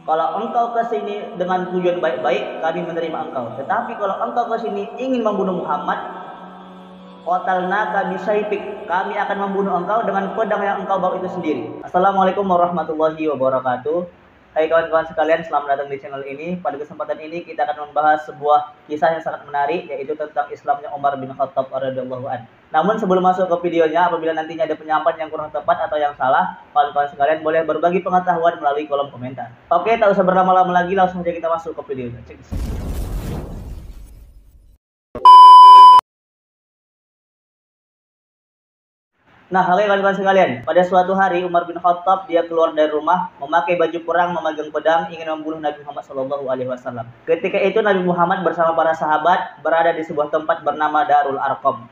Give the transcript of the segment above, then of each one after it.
Kalau engkau ke sini dengan tujuan baik-baik, kami menerima engkau. Tetapi kalau engkau ke sini ingin membunuh Muhammad, qatalnaka bisaifik, kami akan membunuh engkau dengan pedang yang engkau bawa itu sendiri. Assalamualaikum warahmatullahi wabarakatuh. Hai kawan-kawan sekalian, selamat datang di channel ini. Pada kesempatan ini kita akan membahas sebuah kisah yang sangat menarik, yaitu tentang Islamnya Umar bin Khattab radhiyallahu anhu. Namun sebelum masuk ke videonya, apabila nantinya ada penyampaian yang kurang tepat atau yang salah, kawan-kawan sekalian boleh berbagi pengetahuan melalui kolom komentar. Oke, tak usah berlama-lama lagi, langsung saja kita masuk ke videonya. Nah, oke kawan-kawan sekalian, pada suatu hari Umar bin Khattab dia keluar dari rumah, memakai baju perang, memegang pedang, ingin membunuh Nabi Muhammad SAW. Ketika itu Nabi Muhammad bersama para sahabat berada di sebuah tempat bernama Darul Arqam.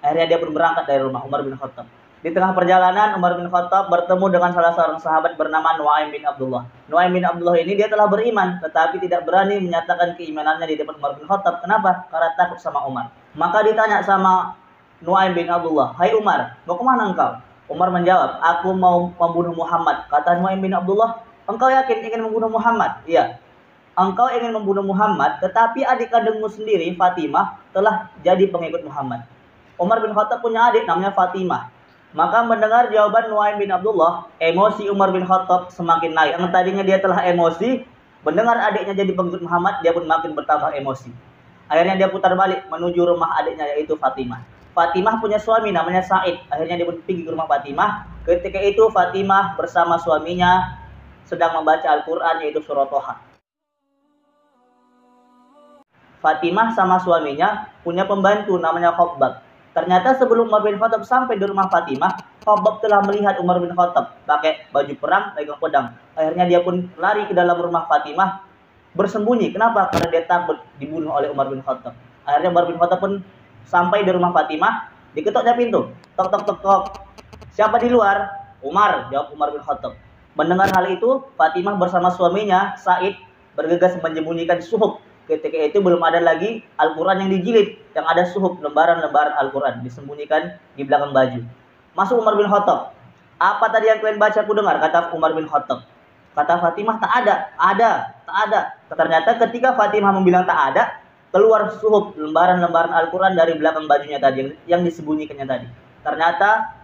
Akhirnya dia pun berangkat dari rumah Umar bin Khattab. Di tengah perjalanan Umar bin Khattab bertemu dengan salah seorang sahabat bernama Nuaim bin Abdullah. Nuaim bin Abdullah ini dia telah beriman, tetapi tidak berani menyatakan keimanannya di depan Umar bin Khattab. Kenapa? Karena takut sama Umar. Maka ditanya sama Nuaim bin Abdullah, "Hai Umar, mau kemana engkau?" Umar menjawab, "Aku mau membunuh Muhammad." Kata Nuaim bin Abdullah, "Engkau yakin ingin membunuh Muhammad?" "Iya." "Engkau ingin membunuh Muhammad, tetapi adik kandungmu sendiri, Fatimah, telah jadi pengikut Muhammad." Umar bin Khattab punya adik namanya Fatimah. Maka mendengar jawaban Nuaim bin Abdullah, emosi Umar bin Khattab semakin naik. Yang tadinya dia telah emosi, mendengar adiknya jadi pengikut Muhammad, dia pun makin bertambah emosi. Akhirnya dia putar balik menuju rumah adiknya, yaitu Fatimah. Fatimah punya suami namanya Said. Akhirnya dia pun pergi ke rumah Fatimah. Ketika itu Fatimah bersama suaminya sedang membaca Al-Quran, yaitu surah Toha. Fatimah sama suaminya punya pembantu namanya Khabbab. Ternyata sebelum Umar bin Khattab sampai di rumah Fatimah, Khabbab telah melihat Umar bin Khattab pakai baju perang, pegang pedang. Akhirnya dia pun lari ke dalam rumah Fatimah bersembunyi. Kenapa? Karena dia takut dibunuh oleh Umar bin Khattab. Akhirnya Umar bin Khattab pun sampai di rumah Fatimah, diketuknya pintu. Tok tok tok tok. "Siapa di luar?" "Umar," jawab Umar bin Khattab. Mendengar hal itu, Fatimah bersama suaminya Said bergegas menyembunyikan suhuf. Ketika itu belum ada lagi Al-Quran yang dijilid, yang ada suhuf, lembaran-lembaran Al-Quran disembunyikan di belakang baju. Masuk Umar bin Khattab. "Apa tadi yang kalian baca? Aku dengar," kata Umar bin Khattab. Kata Fatimah, "Tak ada." Tak ada." Ternyata ketika Fatimah membilang tak ada, keluar suhuf, lembaran-lembaran Al-Quran dari belakang bajunya tadi, yang disembunyikannya tadi. Ternyata,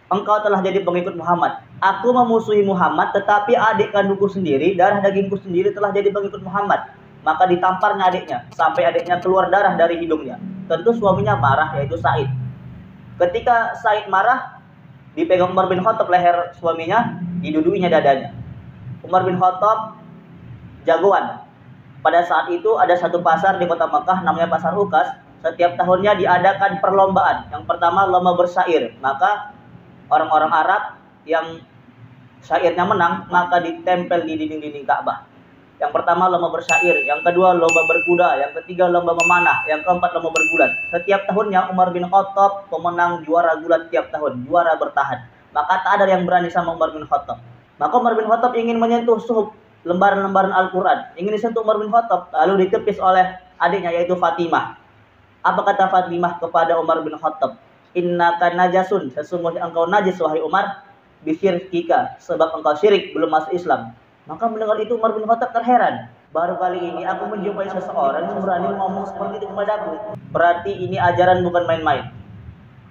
"Engkau telah jadi pengikut Muhammad. Aku memusuhi Muhammad, tetapi adik kandungku sendiri, darah dagingku sendiri telah jadi pengikut Muhammad." Maka ditamparnya adiknya, sampai adiknya keluar darah dari hidungnya. Tentu suaminya marah, yaitu Said. Ketika Said marah, dipegang Umar bin Khattab leher suaminya, diduduinya dadanya. Umar bin Khattab jagoan. Pada saat itu ada satu pasar di kota Mekah namanya Pasar Ukas. Setiap tahunnya diadakan perlombaan. Yang pertama lomba bersyair. Maka orang-orang Arab yang syairnya menang, maka ditempel di dinding-dinding Ka'bah. Yang pertama lomba bersyair, yang kedua lomba berkuda, yang ketiga lomba memanah, yang keempat lomba bergulat. Setiap tahunnya Umar bin Khattab pemenang juara gulat tiap tahun, juara bertahan. Maka tak ada yang berani sama Umar bin Khattab. Maka Umar bin Khattab ingin menyentuh suhuf, lembaran-lembaran Al-Quran, ingin disentuh Umar bin Khattab, lalu ditepis oleh adiknya, yaitu Fatimah. Apa kata Fatimah kepada Umar bin Khattab? "Innaka najasun, sesungguhnya engkau najis wahai Umar, bisyirkika, sebab engkau syirik, belum masuk Islam." Maka mendengar itu Umar bin Khattab terheran. "Baru kali ini aku menjumpai seseorang yang berani ngomong seperti itu kepadaku. Berarti ini ajaran bukan main-main."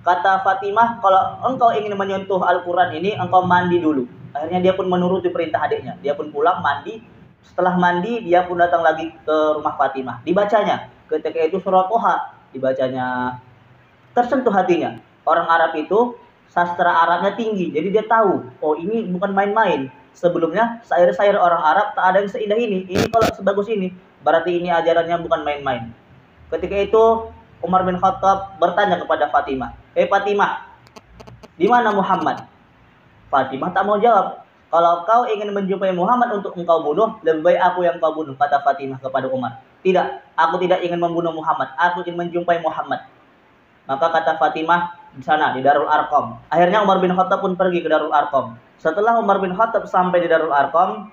Kata Fatimah, "Kalau engkau ingin menyentuh Al-Quran ini, engkau mandi dulu." Akhirnya dia pun menuruti perintah adiknya. Dia pun pulang mandi. Setelah mandi, dia pun datang lagi ke rumah Fatimah. Dibacanya. Ketika itu surah Toha dibacanya. Tersentuh hatinya. Orang Arab itu sastra Arabnya tinggi. Jadi dia tahu, oh ini bukan main-main. Sebelumnya syair-syair orang Arab tak ada yang seindah ini. Ini kalau sebagus ini, berarti ini ajarannya bukan main-main. Ketika itu Umar bin Khattab bertanya kepada Fatimah, Fatimah, di mana Muhammad?" Fatimah tak mau jawab. "Kalau kau ingin menjumpai Muhammad untuk engkau bunuh, lebih baik aku yang kau bunuh," kata Fatimah kepada Umar. "Tidak, aku tidak ingin membunuh Muhammad. Aku ingin menjumpai Muhammad." Maka kata Fatimah, "Di sana, di Darul Arqam." Akhirnya Umar bin Khattab pun pergi ke Darul Arqam. Setelah Umar bin Khattab sampai di Darul Arqam,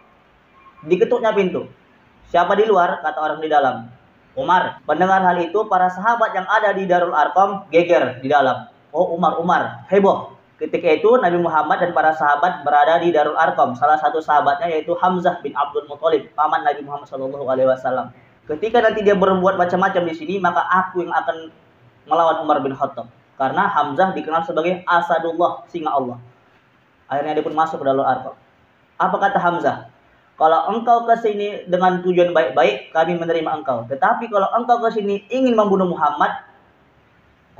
diketuknya pintu. "Siapa di luar?" kata orang di dalam. "Umar." Mendengar hal itu, para sahabat yang ada di Darul Arqam geger di dalam. "Oh Umar, heboh." Ketika itu Nabi Muhammad dan para sahabat berada di Darul Arqam. Salah satu sahabatnya yaitu Hamzah bin Abdul Muthalib, paman Nabi Muhammad SAW. Ketika nanti dia berbuat macam-macam di sini, maka aku yang akan melawan Umar bin Khattab. Karena Hamzah dikenal sebagai Asadullah, singa Allah. Akhirnya dia pun masuk ke Darul Arqam. Apa kata Hamzah? Kalau engkau ke sini dengan tujuan baik-baik, kami menerima engkau. Tetapi kalau engkau ke sini ingin membunuh Muhammad,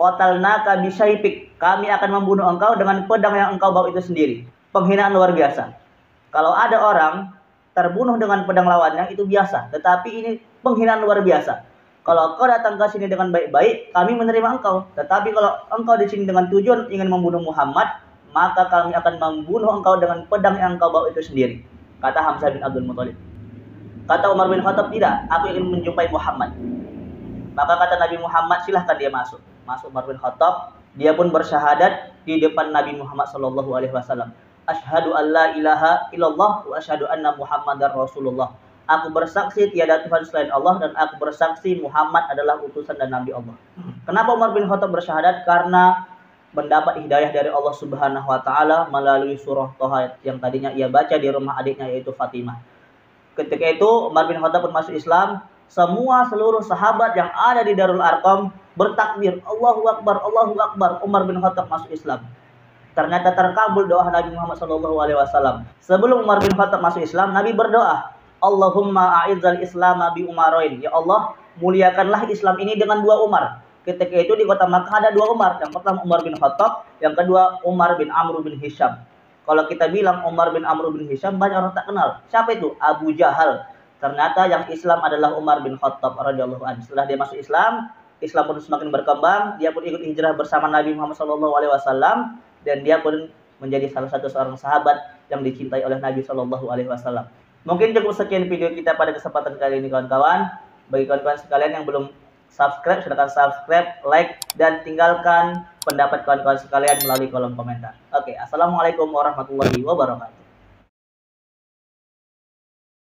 qatalnaka bisyayfik, kami akan membunuh engkau dengan pedang yang engkau bawa itu sendiri. Penghinaan luar biasa. Kalau ada orang terbunuh dengan pedang lawannya itu biasa, tetapi ini penghinaan luar biasa. Kalau engkau datang ke sini dengan baik-baik, kami menerima engkau. Tetapi kalau engkau di sini dengan tujuan ingin membunuh Muhammad, maka kami akan membunuh engkau dengan pedang yang engkau bawa itu sendiri. Kata Hamzah bin Abdul Muthalib. Kata Umar bin Khattab, tidak, aku ingin menjumpai Muhammad. Maka kata Nabi Muhammad, silahkan dia masuk. Masuk Umar bin Khattab, dia pun bersyahadat di depan Nabi Muhammad SAW. Asyhadu an la ilaha illallah wa asyhadu anna Muhammadar Rasulullah. Aku bersaksi tiada Tuhan selain Allah dan aku bersaksi Muhammad adalah utusan dan nabi Allah. Kenapa Umar bin Khattab bersyahadat? Karena mendapat hidayah dari Allah Subhanahu wa taala melalui surah Thaha yang tadinya ia baca di rumah adiknya yaitu Fatimah. Ketika itu Umar bin Khattab pun masuk Islam. Seluruh sahabat yang ada di Darul Arqam bertakbir, Allahu Akbar, Allahu Akbar. Umar bin Khattab masuk Islam. Ternyata terkabul doa Nabi Muhammad SAW. Sebelum Umar bin Khattab masuk Islam, Nabi berdoa, Allahumma a'izzal Islam bi Umarain. Ya Allah, muliakanlah Islam ini dengan dua Umar. Ketika itu di kota Makkah ada dua Umar. Yang pertama Umar bin Khattab, yang kedua Umar bin Amr bin Hisham. Kalau kita bilang Umar bin Amr bin Hisham, banyak orang tak kenal. Siapa itu? Abu Jahal. Ternyata yang Islam adalah Umar bin Khattab radhiyallahu anhu. Setelah dia masuk Islam, Islam pun semakin berkembang. Dia pun ikut hijrah bersama Nabi Muhammad SAW dan dia pun menjadi salah satu seorang sahabat yang dicintai oleh Nabi SAW. Mungkin cukup sekian video kita pada kesempatan kali ini kawan-kawan. Bagi kawan-kawan sekalian yang belum subscribe, silakan subscribe, like, dan tinggalkan pendapat kawan-kawan sekalian melalui kolom komentar. Oke, assalamualaikum warahmatullahi wabarakatuh.